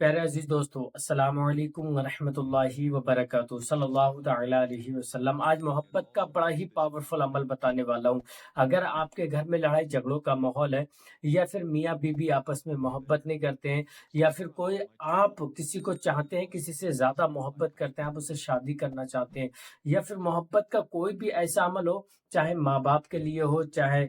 प्यारे अजीज दोस्तों, अस्सलाम वालेकुम वरहमतुल्लाहि वबरकातुहू सल्लल्लाहु ताला अलैहि वसल्लम। आज मोहब्बत का बड़ा ही पावरफुल अमल बताने वाला हूँ। अगर आपके घर में लड़ाई झगड़ों का माहौल है, या फिर मियाँ बीवी आपस में मोहब्बत नहीं करते हैं, या फिर कोई आप किसी को चाहते हैं, किसी से ज़्यादा मोहब्बत करते हैं, आप उससे शादी करना चाहते हैं, या फिर मोहब्बत का कोई भी ऐसा अमल हो, चाहे माँ बाप के लिए हो, चाहे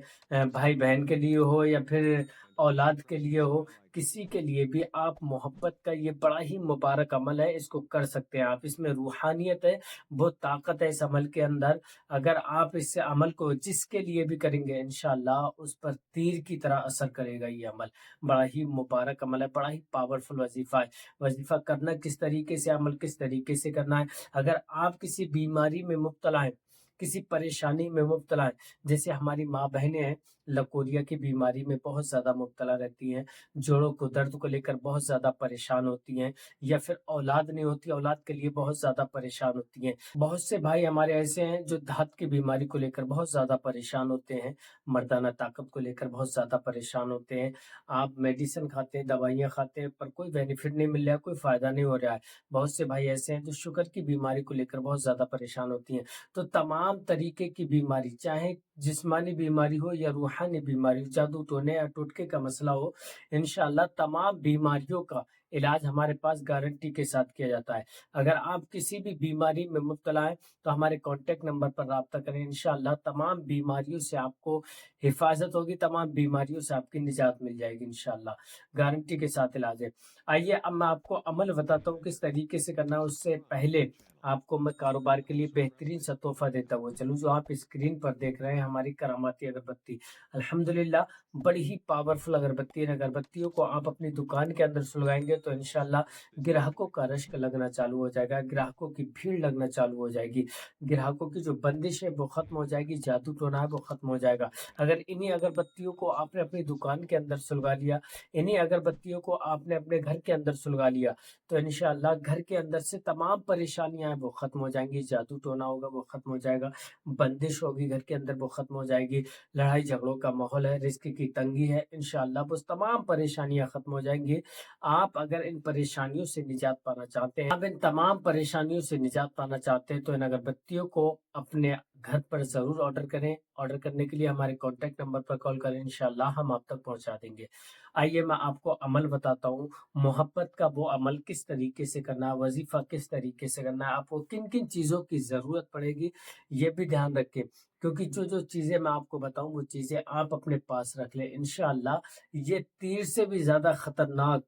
भाई बहन के लिए हो, या फिर औलाद के लिए हो, किसी के लिए भी आप मोहब्बत का ये बड़ा ही मुबारक अमल है, इसको कर सकते हैं आप। इसमें रूहानियत है, बहुत ताकत है इस अमल के अंदर। अगर आप इस अमल को जिसके लिए भी करेंगे, इंशाल्लाह उस पर तीर की तरह असर करेगा ये अमल। बड़ा ही मुबारक अमल है, बड़ा ही पावरफुल वजीफा है। वजीफा करना किस तरीके से, अमल किस तरीके से करना है। अगर आप किसी बीमारी में मुब्तला हैं, किसी परेशानी में मुब्तला है, जैसे हमारी माँ बहनें हैं, लकोरिया की बीमारी में बहुत ज़्यादा मुब्तला रहती हैं, जोड़ों को दर्द को लेकर बहुत ज़्यादा परेशान होती हैं, या फिर औलाद नहीं होती, औलाद के लिए बहुत ज़्यादा परेशान होती हैं। बहुत से भाई हमारे ऐसे हैं जो दाँत की बीमारी को लेकर बहुत ज़्यादा परेशान होते हैं, मर्दाना ताकत को लेकर बहुत ज़्यादा परेशान होते हैं। आप मेडिसिन खाते हैं, दवाइयाँ खाते हैं, पर कोई बेनिफिट नहीं मिल रहा है, कोई फ़ायदा नहीं हो रहा है। बहुत से भाई ऐसे हैं जो शुगर की बीमारी को लेकर बहुत ज़्यादा परेशान होती हैं। तो तमाम तरीके की बीमारी, चाहे जिस्मानी बीमारी हो या रूहानी बीमारी हो, जादू टोने या टोटके का मसला हो, इंशाल्लाह तमाम बीमारियों का इलाज हमारे पास गारंटी के साथ किया जाता है। अगर आप किसी भी बीमारी में मुब्तला हैं, तो हमारे कॉन्टैक्ट नंबर पर राब्ता करें। इंशाल्लाह तमाम बीमारियों से आपको हिफाजत होगी, तमाम बीमारियों से आपकी निजात मिल जाएगी इंशाल्लाह। गारंटी के साथ इलाज है। आइए अब मैं आपको अमल बताता हूँ किस तरीके से करना है। उससे पहले आपको मैं कारोबार के लिए बेहतरीन सा तोहफा देता हुआ चलूँ, जो आप स्क्रीन पर देख रहे हैं, हमारी करामाती अगरबत्ती। अल्हम्दुलिल्लाह बड़ी ही पावरफुल अगरबत्ती है। इन अगरबत्तियों को आप अपनी दुकान के अंदर सुलगाएंगे तो इंशाल्लाह ग्राहकों का रश्क लगना चालू हो जाएगा, ग्राहकों की भीड़ लगना चालू हो जाएगी, ग्राहकों की जो बंदिश है वो खत्म हो जाएगी, जादू टोना है वो खत्म हो जाएगा। अगर इन्हीं अगरबत्तियों को आपने अपनी दुकान के अंदर सुलगा लिया, इन्हीं अगरबत्तियों को आपने अपने घर के अंदर सुलगा लिया, तो इंशाल्लाह घर के अंदर से तमाम परेशानियां हैं वो खत्म हो जाएंगी, जादू टोना होगा वो खत्म हो जाएगा, बंदिश होगी घर के अंदर वो खत्म हो जाएगी, लड़ाई झगड़ों का माहौल है, रिस्क की तंगी है, इंशाल्लाह वो तमाम परेशानियां खत्म हो जाएंगी। आप अगर इन परेशानियों से निजात पाना चाहते हैं, आप इन तमाम परेशानियों से निजात पाना चाहते हैं, तो इन अगरबत्तियों को अपने घर पर जरूर ऑर्डर करें। ऑर्डर करने के लिए हमारे कॉन्टैक्ट नंबर पर कॉल करें, इंशाल्लाह हम आप तक पहुंचा देंगे। आइए मैं आपको अमल बताता हूँ, मोहब्बत का वो अमल किस तरीके से करना है, वजीफा किस तरीके से करना है, आपको किन किन चीज़ों की ज़रूरत पड़ेगी, ये भी ध्यान रखें। क्योंकि जो जो चीज़ें मैं आपको बताऊं वो चीज़ें आप अपने पास रख लें, इंशाअल्लाह ये तीर से भी ज़्यादा खतरनाक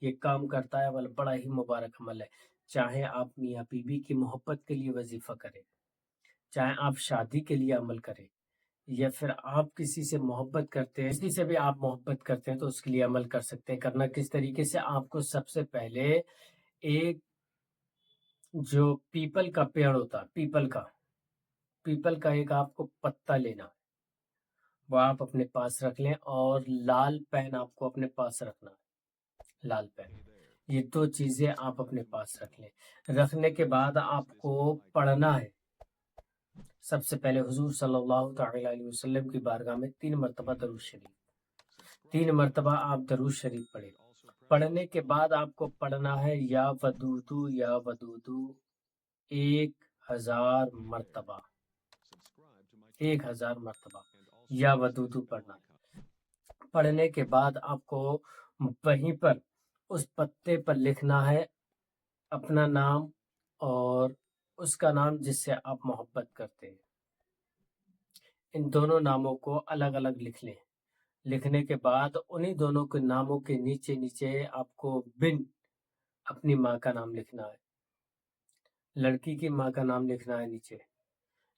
ये काम करता है, वाला बड़ा ही मुबारक अमल है। चाहे आप मियाँ बीवी की मोहब्बत के लिए वजीफा करें, चाहे आप शादी के लिए अमल करें, या फिर आप किसी से मोहब्बत करते हैं, किसी से भी आप मोहब्बत करते हैं, तो उसके लिए अमल कर सकते हैं। करना किस तरीके से, आपको सबसे पहले एक जो पीपल का पेड़ होता है, पीपल का एक आपको पत्ता लेना है, वो आप अपने पास रख लें, और लाल पेन आपको अपने पास रखना है, लाल पेन। ये दो चीजें आप अपने पास रख लें। रखने के बाद आपको पढ़ना है, सबसे पहले हुजूर सल्लल्लाहु ताला अलैहि वसल्लम की बारगाह में 3 मरतबा दरूद शरीफ, 3 मरतबा आप दरूद शरीफ पढ़े। पढ़ने के बाद आपको पढ़ना है या वदूदू 1000 मरतबा, 1000 मरतबा या वदूदू पढ़ना है। पढ़ने के बाद आपको वहीं पर उस पत्ते पर लिखना है अपना नाम और उसका नाम जिससे आप मोहब्बत करते हैं। इन दोनों नामों को अलग अलग लिख लें। लिखने के बाद उन्हीं दोनों के नामों के नीचे नीचे आपको बिन अपनी माँ का नाम लिखना है, लड़की की माँ का नाम लिखना है नीचे।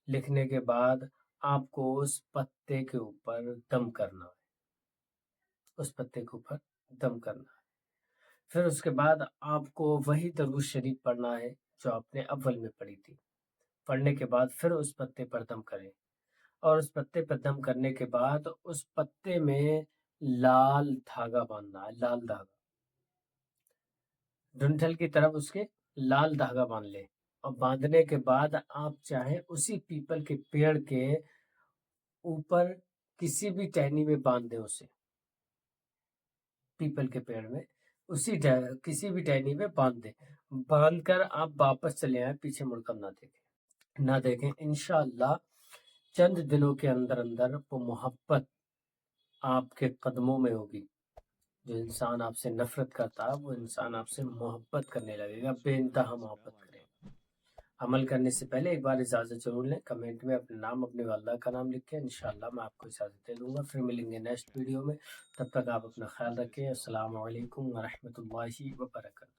लिखने के बाद आपको उस पत्ते के ऊपर दम करना है, उस पत्ते के ऊपर दम करना है। फिर उसके बाद आपको वही दरूद शरीफ पढ़ना है जो आपने अव्वल में पढ़ी थी। पढ़ने के बाद फिर उस पत्ते पर दम करें, और उस पत्ते पर दम करने के बाद उस पत्ते में लाल धागा बांधना है, लाल धागा, डंठल की तरफ उसके लाल धागा बांध ले। और बांधने के बाद आप चाहे उसी पीपल के पेड़ के ऊपर किसी भी टहनी में बांध दें उसे, पीपल के पेड़ में उसी किसी भी टहनी पे बांध दें। बांध कर आप वापस चले आए, पीछे मुड़कर ना देखें। इंशाअल्लाह चंद दिनों के अंदर अंदर वो मोहब्बत आपके कदमों में होगी। जो इंसान आपसे नफरत करता है वो इंसान आपसे मोहब्बत करने लगेगा, बेइंतहा मोहब्बत करेगा। अमल करने से पहले एक बार इजाज़त ज़रूर लें। कमेंट में अपना नाम, अपनी वालदा का नाम लिखें। इंशाअल्लाह मैं आपको इजाज़त दे दूँगा। फिर मिलेंगे नेक्स्ट वीडियो में। तब तक आप अपना ख्याल रखें। अस्सलामु अलैकुम व रहमतुल्लाहि व बरकातहू।